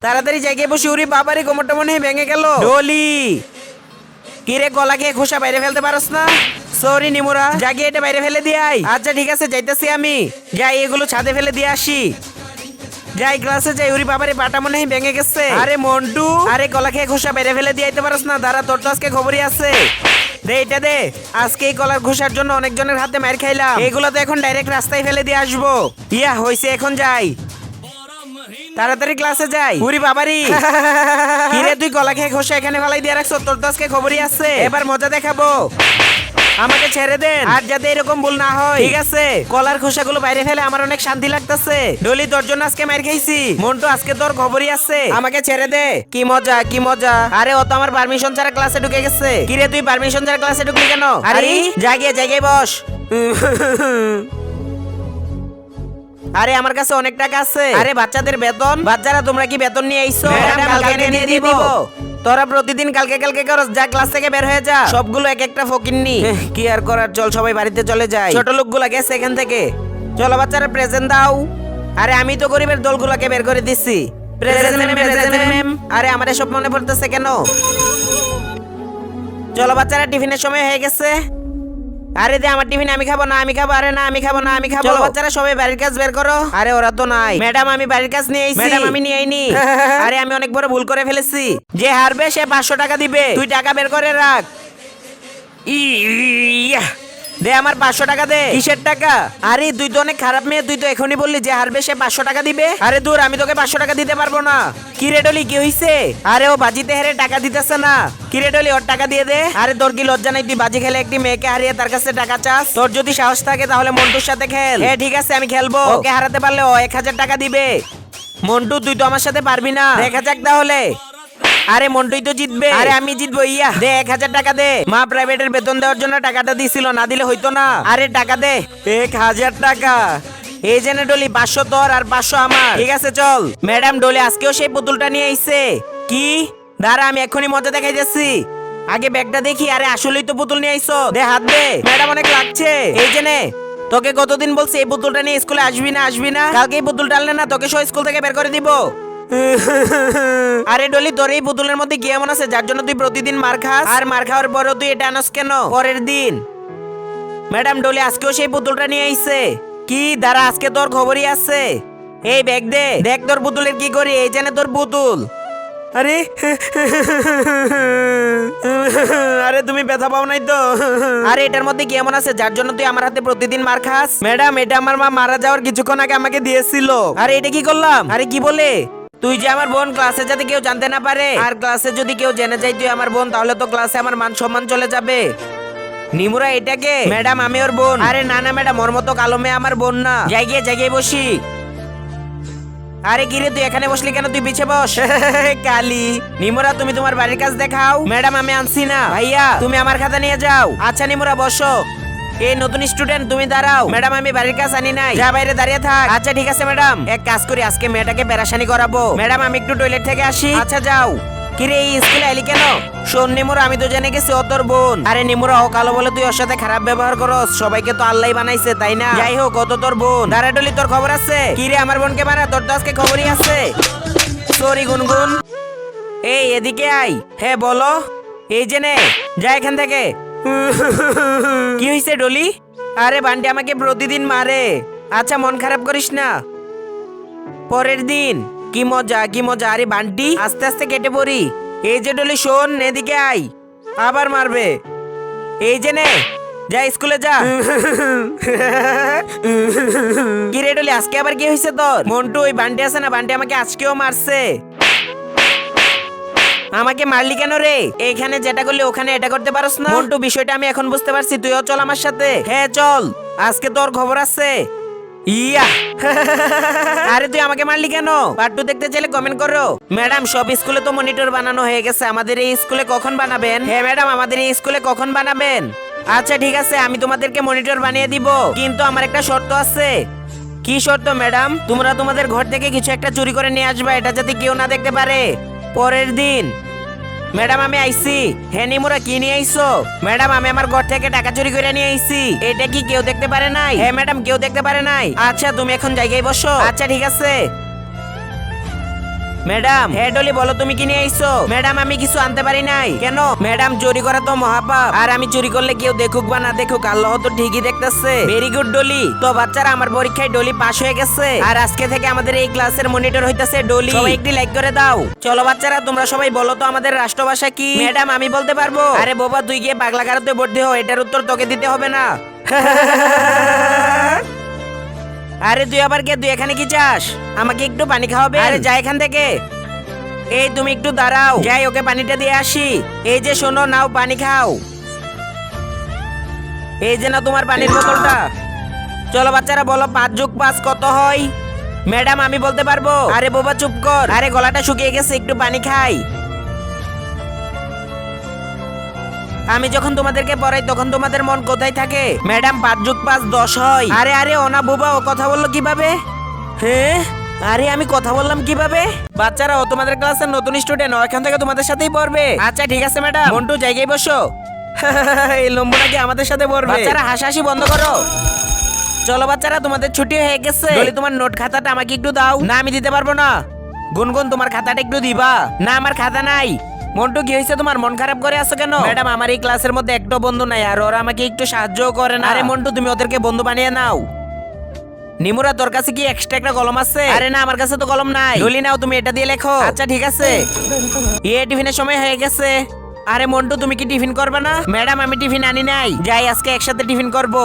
তাড়াতাড়ি জায়গায় বসে উড়ি বাবারে কোমরটা মনে হয় ভেঙে গেল। ডলি কিরে গলা খেয়ে খোসা বাইরে ফেলতে পারস না? সরি নিমুরা, জাগিয়ে এটা বাইরে ফেলে দিয়ে আই। আচ্ছা ঠিক আছে যাইতেছি আমি, যাই এগুলো ছাদে ফেলে দিয়ে আসি। যাই ক্লাসে যাই, উরি বাবারে পাটা মনে হয় ভেঙে গেছে। আরে মন্টু, আরে গলা খেয়ে খোসা বাইরে ফেলে দিয়ে আইতে পারস না? দাঁড়া, তোর তো আজকে খবরই আছে। দে এটা দে, আজকে এই কলার ঘোষার জন্য অনেকজনের হাতে মার খাইলাম। এগুলো তো এখন ডাইরেক্ট রাস্তায় ফেলে দিয়ে আসবো। ইয়া হইছে, এখন যাই, তাড়াতাড়ি ক্লাসে যাই। উরি বাবারি কিরে তুই গলা খেয়ে খোসা এখানে ফেলাই দিয়ে রাখছো? তোর তো আজকে খবরই আছে, এবার মজা দেখাবো। আমাকে ছেড়ে দেন, আর যাতে এরকম ভুল না হয়। ঠিক আছে, কলার খোসাগুলো বাইরে ফেলে আমার অনেক শান্তি লাগতেছে। ডলি তোর জন্য আজকে মার খাইছি। মন্টু আজকে তোর খবরই আছে, আমাকে ছেড়ে দে। কি মজা কি মজা। আরে ও তো আমার পারমিশন ছাড়া ক্লাসে ঢুকে গেছে। কিরে তুই পারমিশন ছাড়া ক্লাসে ঢুকলি কেন? আরে জায়গায় জায়গায় বস। আরে আমার কাছে অনেক টাকা আছে। আরে বাচ্চাদের বেতন, বাচ্চারা তোমরা কি বেতন নিয়ে আইছো? কালকে দিয়ে দিব। তোরা প্রতিদিন কালকে কালকে করস, যা ক্লাস থেকে বের হয়ে যা। সবগুলো এক একটা ফকিন্নি। কি আর করার, চল সবাই বাড়িতে চলে যাই। ছোট লোকগুলা গেছে এখান থেকে। চলো বাচ্চারা প্রেজেন্ট দাও। আরে আমি তো গরিবের দলগুলোকে বের করে দিচ্ছি। Present ma'am. আরে আমার এসব মনে পড়তেছে কেন? চলো বাচ্চারা, টিফিনের সময় হয়ে গেছে। আরে দে আমার টিফিন, আমি খাবো না, আমি খাবো। আরে না আমি খাবো না, আমি খাবো। চলো বাচ্চারা সবাই বাড়ির কাজ বের করো। আরে ওরা তো নাই। ম্যাডাম আমি বাড়ির কাজ নিয়ে আইছি। ম্যাডাম আমি নিয়ে আইনি। আরে আমি অনেক বড় ভুল করে ফেলেছি। যে হারবে সে 500 টাকা দিবে। তুই টাকা বের করে রাখ। ইয়া দে আমার 500 টাকা দে। কিসের টাকা? আরে তুই তো অনেক খারাপ মেয়ে, তুই তো এখনই বললি যে হারবে সে 500 টাকা দিবে। আরে দূর, আমি তোকে 500 টাকা দিতে পারবো না। কি রে ডলি, কি হইছে? আরে ও বাজিতে হেরে টাকা দিতেছে না। কি রে ডলি, ওর টাকা দিয়ে দে। আরে তোর কি লজ্জা নাই? তুই বাজি খেলে একটি মেয়েকে হারিয়ে তার কাছে টাকা চাস? তোর যদি সাহস থাকে তাহলে মন্টুর সাথে খেল। হ্যাঁ ঠিক আছে, আমি খেলবো। ওকে হারাতে পারলে ও 1000 টাকা দিবে। মন্টু তুই তো আমার সাথে পারবি না, দেখা যাক তাহলে। আরে মন্টুই তো জিতবে। আরে আমি জিতবো। ইয়া দে 1000 টাকা দে। মা প্রাইভেটের বেতন দেওয়ার জন্য টাকাটা দিছিল, না দিলে হইতো না। আরে টাকা দে, 1000 টাকা। এই জেনে ডলি 500 তোর আর 500 আমার। ঠিক আছে চল। ম্যাডাম ডলি আজকেও সেই পুতুলটা নিয়ে আইছে। কি? দাঁড়া আমি এক্ষুনি মজা দেখাই যাচ্ছি। আগে ব্যাগটা দেখি। আরে আসলেই তো পুতুল নিয়ে আইছো। দে হাত দে। ম্যাডাম অনেক লাগছে। এই জেনে তোকে কতদিন বলছি এই পুতুলটা নিয়ে স্কুলে আসবি না আসবি না? কালকে এই পুতুলটা আনলে না তোকে সব স্কুল থেকে বের করে দিব। আরে ডলি তোর এই পুতুলের মধ্যে কি এমন আছে যার জন্য তুই প্রতিদিন মার খাস? আর মার খাওয়ার পরেও তুই এটা আনস কেন পরের দিন? ম্যাডাম ডলি আজকেও সেই পুতুলটা নিয়ে আইছে। কি? দাঁড়া আজকে তোর খবরই আছে। এই ব্যাগ দে, দেখ তোর পুতুলের কি করি। এই জানে তোর পুতুল। আরে আরে তুমি ব্যথা পাও নাই তো? আরে এটার মধ্যে কি এমন আছে যার জন্য তুই আমার হাতে প্রতিদিন মার খাস? ম্যাডাম এটা আমার মা মারা যাওয়ার কিছুক্ষণ আগে আমাকে দিয়েছিল। আরে এটা কি করলাম? আরে কি বলে? তুই যে আমার বোন, ক্লাসে যাতে কেউ জানতে না পারে। আর ক্লাসে যদি কেউ জেনে যায় তুই আমার বোন, তাহলে তো ক্লাসে আমার মান সম্মান চলে যাবে। নিমুরা এটাকে? ম্যাডাম আমি ওর বোন। আরে না না ম্যাডাম, ওর মতো কালো মেয়ে আমার বোন না। জায়গায় বসি। আরে কিরে তুই এখানে বসলি কেন? তুই পিছে বস। কালি নিমুরা তুমি তোমার বাড়ির কাজ দেখাও। ম্যাডাম আমি আনছি না। ভাইয়া তুমি আমার খাতা নিয়ে যাও। আচ্ছা নিমুরা বসো। এই নতুন স্টুডেন্ট তুমি দাঁড়াও। ম্যাডাম আমি বাড়ির কাজ আনি নাই, যা বাইরে দাঁড়িয়ে থাক। আচ্ছা ঠিক আছে ম্যাডাম, এক কাজ করি আজকে মেয়েটাকে পেরেশানি করাবো। ম্যাডাম আমি একটু টয়লেট থেকে আসি। আচ্ছা যাও। কিরে এই স্কুলে আইলি কেন? শোন নিমুরা, আমি তো জেনে গেছি ও তোর বোন। আরে নিমুরা ও কালো বলে তুই ওর সাথে খারাপ ব্যবহার করস? সবাইকে তো আল্লাহ বানাইছে তাই না? যাই হোক ও তো তোর বোন। দাঁড়া ডলি তোর খবর আছে? কিরে আমার বোনকে মারা? তোর তো আজকে খবরই আছে। সরি গুনগুন। এই এদিকে আই। হ্যাঁ বলো। এই জেনে যা এখান থেকে। কি হইছে ডলি? আরে বান্টি আমাকে প্রতিদিন মারে। আচ্ছা মন খারাপ করিস না। পরের দিন কি মজা কি মজা। আরে বান্টি আস্তে আস্তে কেটে পড়ি। এই যে ডলি শোন এদিকে আই। আবার মারবে। এই যে নে যা স্কুলে যা। কি রে ডলি আজকে আবার কি হয়েছে তোর? মন্টু ওই বান্টি আছে না, বান্টি আমাকে আজকেও মারছে। আমাকে মারলি কেন রে? এখানে যেটা করলি ওখানে এটা করতে পারস না? মন্টু বিষয়টা আমি এখন বুঝতে পারছি, তুইও চল আমার সাথে। হ্যাঁ চল, আজকে তোর খবর আছে। ইয়া আরে তুই আমাকে মারলি কেন? পার্ট 2 দেখতে চাইলে কমেন্ট করো। ম্যাডাম সব স্কুলে তো মনিটর বানানো হয়ে গেছে, আমাদের এই স্কুলে কখন বানাবেন? হ্যাঁ ম্যাডাম আমাদের এই স্কুলে কখন বানাবেন? আচ্ছা ঠিক আছে আমি তোমাদেরকে মনিটর বানিয়ে দিব, কিন্তু আমার একটা শর্ত আছে। কি শর্ত ম্যাডাম? তোমরা তোমাদের ঘর থেকে কিছু একটা চুরি করে নিয়ে আসবা, এটা যাতে কেউ না দেখতে পারে। পরের দিন ম্যাডাম আমি আইছি। হ্যাঁ নিমুরা কি নিয়ে আইছো? ম্যাডাম আমি আমার ঘর থেকে টাকা চুরি করে নিয়ে আইছি। এটা কি কেউ দেখতে পারে নাই? হ্যাঁ ম্যাডাম কেউ দেখতে পারে নাই। আচ্ছা তুমি এখন জায়গায় বসো। আচ্ছা ঠিক আছে। ম্যাডাম, হ্যাঁ ডলি বলো তুমি কি নিয়ে আইছো? ম্যাডাম আমি কিছু আনতে পারি নাই। কেন? ম্যাডাম চুরি করা তো মহাপাপ, আর আমি চুরি করলে কেউ দেখুক বা না দেখুক আল্লাহ তো ঠিকই দেখতেছে। Very good Dolly. তো বাচ্চারা আমার পরীক্ষায় ডলি পাস হয়ে গেছে, আর আজকে থেকে আমাদের এই ক্লাসের মনিটর হইতাছে ডলি। সবাই একটি লাইক করে দাও। চলো বাচ্চারা তোমরা সবাই বলো তো আমাদের রাষ্ট্রভাষা কি? ম্যাডাম আমি বলতে পারবো। আরে বাবা তুই গিয়ে পাগলা গারোতে ভর্তি হও, এটার উত্তর তোকে দিতে হবে না। আরে তুই আবার কে? তুই এখানে কি চাস? আমাকে একটু পানি খাওয়াবে? আরে যা এখান থেকে। এই তুমি একটু দাঁড়াও, যাই ওকে পানিটা দিয়ে আসি। এই যে শোনো, নাও পানি খাও। এই যে না তোমার পানির বোতলটা। চলো বাচ্চারা বলো 5+5 কত হয়? ম্যাডাম আমি বলতে পারবো। আরে বাবা চুপ কর, আরে গলাটা শুকিয়ে গেছে, একটু পানি খাই। আমি যখন তোমাদেরকে পড়াই তখন তোমাদের মন কোথায় থাকে? ম্যাডাম 5+5 10 হয়। আরে আরে ওনা বুবা, ও কথা বললো কিভাবে? হ্যাঁ আরে আমি কথা বললাম কিভাবে? বাচ্চারা ও তোমাদের ক্লাসের নতুন স্টুডেন্ট, ও এখান থেকে তোমাদের সাথেই পড়বে। আচ্ছা ঠিক আছে ম্যাডাম। মন্টু জায়গায় বসো। এই লম্বু নাকি আমাদের সাথে পড়বে। বাচ্চারা হাসাহাসি বন্ধ করো। চলো বাচ্চারা তোমাদের ছুটি হয়ে গেছে। ডলি তোমার নোট খাতাটা আমাকে একটু দাও। না আমি দিতে পারবো না। গুনগুন তোমার খাতাটা একটু দিবা। না আমার খাতা নাই। মন্টু কি হয়েছে তোমার? মন খারাপ করে আছো কেন? ম্যাডাম আমার এই ক্লাসের মধ্যে একটা বন্ধু নাই, আর ওরা আমাকে একটু সাহায্য করে না। আরে মন্টু তুমি ওদেরকে বন্ধু বানিয়ে নাও। নিমুরা তোর কাছে কি এক্সট্রা একটা কলম আছে? আরে না আমার কাছে তো কলম নাই। ডলি নাও তুমি এটা দিয়ে লেখো। আচ্ছা ঠিক আছে। টিফিনের সময় হয়ে গেছে। আরে মন্টু তুমি কি টিফিন করবে না? ম্যাডাম আমি টিফিন আনি নাই। যাই আজকে একসাথে টিফিন করব।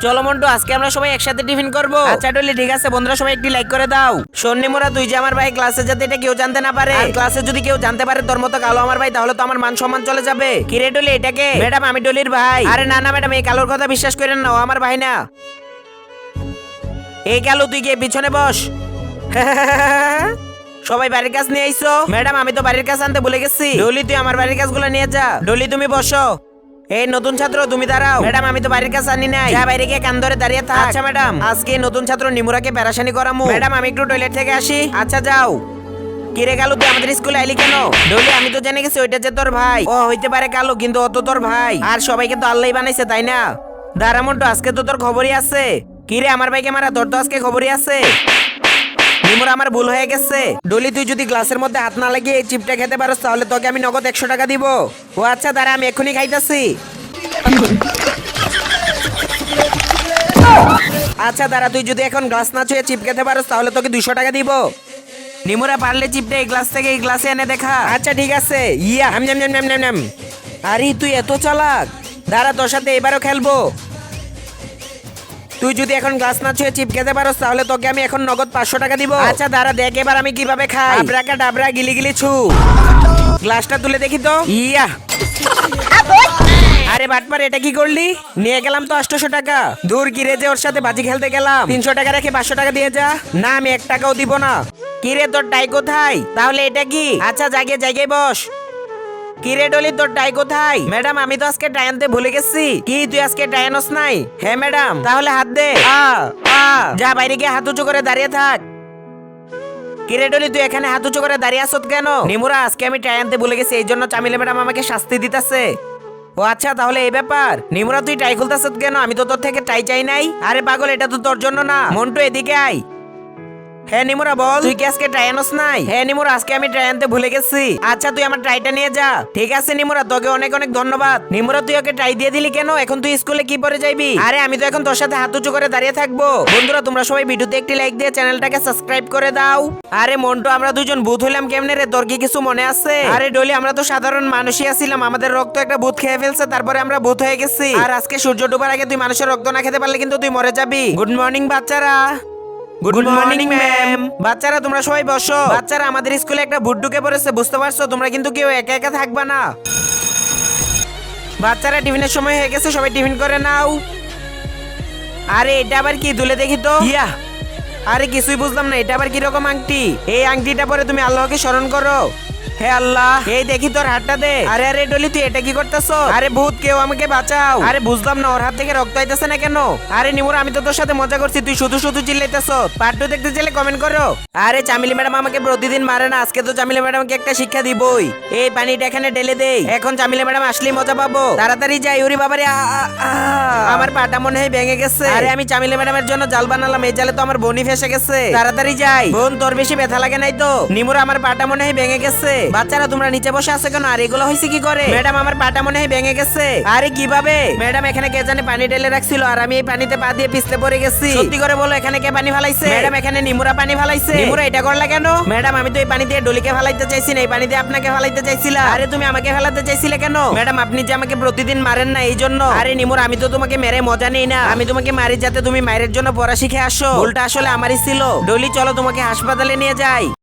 চলো মন্টু আজকে আমরা সবাই একসাথে টিফিন করব। আচ্ছা ডলি ঠিক আছে। বন্ধুরা সবাই একটি লাইক করে দাও। শোন নিমুরা, তুই যে আমার ভাই, ক্লাসে যাতে এটা কেউ জানতে না পারে। আর ক্লাসে যদি কেউ জানতে পারে তোর মতো কালো আমার ভাই, তাহলে তো আমার মান সম্মান চলে যাবে। কি রে ডলি এটাকে? ম্যাডাম আমি ডলির ভাই। আরে না না ম্যাডাম, এই কালোর কথা বিশ্বাস করেন না, ও আমার ভাই না। এই কালো তুই গিয়ে পিছনে বস। সবাই বাড়ির কাজ নিয়ে আইসো? ম্যাডাম আমি তো বাড়ির কাজ আনতে ভুলে গেছি। ডলি তুই আমার বাড়ির কাজগুলো নিয়ে যা। ডলি তুমি বসো। এই নতুন ছাত্র তুমি দাঁড়াও। ম্যাডাম আমি তো বাড়ির কাজ আনি নাই। যা বাইরে গিয়ে কান ধরে দাঁড়িয়ে থাক। আচ্ছা ম্যাডাম আজকে নতুন ছাত্র নিমুরাকে প্যারাশানি করামু। ম্যাডাম আমি একটু টয়লেট থেকে আসি। আচ্ছা যাও। কিরে কালু তুই আমাদের স্কুলে আইলি কেন? ডলি আমি তো জেনে গেছি ওইটা যে তোর ভাই। ও হইতে পারে কালু, কিন্তু ও তো তোর ভাই। আর সবাইকে তো আল্লাহই বানাইছে তাই না? দাঁড়া মন্টু আজকে তো তোর খবরই আছে। কিরে আমার ভাইকে মারা? তোর তো আজকে খবরই আছে। নিমুরা আমার ভুল হয়ে গেছে। ডলি তুই যদি গ্লাসের মধ্যে হাত না লাগিয়ে এই চিপটা খেতে পারোস তাহলে তোকে আমি নগদ 100 টাকা দিব। ও আচ্ছা দাঁড়া আমি এক্ষুনি খাইতাছি। আচ্ছা দাঁড়া, তুই যদি এখন গ্লাস না ছুঁয়ে চিপ খেতে পারোস তাহলে তোকে 200 টাকা দিব। নিমুরা পারলে চিপটা এই গ্লাস থেকে এই গ্লাসে এনে দেখা। আচ্ছা ঠিক আছে। ইয়া হাম নাম নাম নাম নাম নাম। আরে তুই এত চালাক। দাঁড়া তোর সাথে এবারও খেলবো। তুই যদি এখন গ্লাস না ছুঁয়ে চিপ খেতে পারোস তাহলে তোকে আমি এখন নগদ 500 টাকা দিব। আচ্ছা দাঁড়া দেখ এবার আমি কিভাবে খাই। আবরাকা ডাবরা গিলি গিলি ছু। গ্লাসটা তুলে দেখি তো। ইয়া আরে বাটপার এটা কি করলি? নিয়ে গেলাম তো 800 টাকা। দূর কিরে, যে ওর সাথে বাজি খেলতে গেলাম। 300 টাকা রেখে 500 টাকা দিয়ে যা। না আমি 1 টাকাও দিব না। কিরে তোর টাই কোথায়? তাহলে এটা কি? আচ্ছা জায়গায় জায়গায় বস। কিরে ডলি তোর টাই কোথায়? ম্যাডাম আমি তো আজকে টাই আনতে ভুলে গেছি। কি তুই আজকে টাই আনস নাই? হ্যাঁ ম্যাডাম। তাহলে হাত দে। যা বাইরে গিয়ে হাত উঁচু করে দাঁড়িয়ে থাক। কিরে ডলি তুই এখানে হাত উঁচু করে দাঁড়িয়ে আসত কেন? নিমুরা আজকে আমি টাই আনতে ভুলে গেছি, এই জন্য চামিলে ম্যাডাম আমাকে শাস্তি দিতেছে। ও আচ্ছা তাহলে এই ব্যাপার। নিমুরা তুই টাই খুলতেছ কেন? আমি তো তোর থেকে টাই চাই নাই। আরে পাগল এটা তো তোর জন্য না। মন্টু এদিকে আয়। হ্যাঁ নিমুরা বল, তুই কি আজকে ট্রাই আনস নাই? হ্যাঁ নিমুরা আজকে আমি ট্রাই আনতে ভুলে গেছি। আচ্ছা তুই আমার ট্রাইটা নিয়ে যা। ঠিক আছে নিমুরা, তোকে অনেক অনেক ধন্যবাদ। নিমুরা তুই ওকে ট্রাই দিয়ে দিলি কেন? এখন তুই স্কুলে কি পরে যাইবি? আরে আমি তো এখন তোর সাথে হাত উঁচু করে দাঁড়িয়ে থাকবো। বন্ধুরা তোমরা সবাই ভিডিওতে একটি লাইক দিয়ে চ্যানেলটাকে সাবস্ক্রাইব করে দাও। আরে মন্টু আমরা দুজন ভূত হইলাম কেমনে রে? তোর কি কিছু মনে আছে? আরে ডলি আমরা তো সাধারণ মানুষই আছিলাম, আমাদের রক্ত একটা ভূত খেয়ে ফেলছে, তারপরে আমরা ভূত হয়ে গেছি। আর আজকে সূর্য ডুবার আগে তুই মানুষের রক্ত না খেতে পারলে কিন্তু তুই মরে যাবি। গুড মর্নিং বাচ্চারা। Good morning ma'am. বাচ্চারা তোমরা সবাই বসো। বাচ্চারা আমাদের স্কুলে একটা ভূত ঢুকে পড়েছে, বুঝতে পারছো? তোমরা কিন্তু কেউ একা একা থাকবা না। বাচ্চারা টিফিনের সময় হয়ে গেছে, সবাই টিফিন করে নাও। আরে এটা আবার কি? তুলে দেখি তো। ইয়া আরে কিছুই বুঝলাম না, এটা আবার কি রকম আংটি? এই আংটিটা পরে তুমি আল্লাহকে স্মরণ করো। হে আল্লাহ, এই দেখি তোর হাতটা দে। আরে আরে ডলি, তুই এটা কি করতেছ? আরে ভূত, কেউ আমাকে বাঁচাও। আরে বুঝলাম না, ওর হাত থেকে রক্ত আইতেছে না কেন? আরে নিমুর, আমি তো তোর সাথে মজা করছি, তুই শুধু শুধু চিল্লাইতেছ। পার্ট 2 দেখতে চাইলে কমেন্ট করো। আরে চামিলি ম্যাডাম আমাকে প্রতিদিন মারে না, আজকে তো চামিলি ম্যাডামকে একটা শিক্ষা দিবই। এই পানিটা এখানে ঢেলে দেই, এখন চামিলি ম্যাডাম আসলেই মজা পাবো। তাড়াতাড়ি যাই। ওরে বাবারে, আমার পাটা মনে হয় ভেঙে গেছে। আরে আমি চামিলি ম্যাডামের জন্য জাল বানালাম, এই জালে তো আমার বোনই ফেসে গেছে। তাড়াতাড়ি যাই। বোন, তোর বেশি ব্যথা লাগে নাই তো? নিমুর, আমার পাটা মনে হয় ভেঙে গেছে। বাচ্চারা তোমরা নিচে বসে আছো কেন? আর এগুলো হয়েছে কি করে? ম্যাডাম, আমার পাটা মনে হয় ভেঙে গেছে। আরে কিভাবে? ম্যাডাম, এখানে কে জানে পানি ঢেলে রাখছিল, আর আমি এই পানিতে পা দিয়ে পিছলে পড়ে গেছি। সত্যি করে বলো, এখানে কে পানি ফালাইছে? ম্যাডাম, এখানে নিমুরা পানি ফালাইছে। নিমুরা এটা করলা কেন? ম্যাডাম, আমি তো এই পানি দিয়ে ডলিকে ফালাইতে চাইছি না, এই পানি দিয়ে আপনাকে ফালাইতে চাইছিলাম। আরে তুমি আমাকে ফেলাতে চাইছিলে কেন? ম্যাডাম, আপনি যে আমাকে প্রতিদিন মারেন না, এই জন্য। আরে নিমুর, আমি তো তোমাকে মেরে মজা নেই না, আমি তোমাকে মারি যাতে তুমি মায়ের জন্য পড়া শিখে আসো। ভুলটা আসলে আমারই ছিল। ডলি, চলো তোমাকে হাসপাতালে নিয়ে যাই।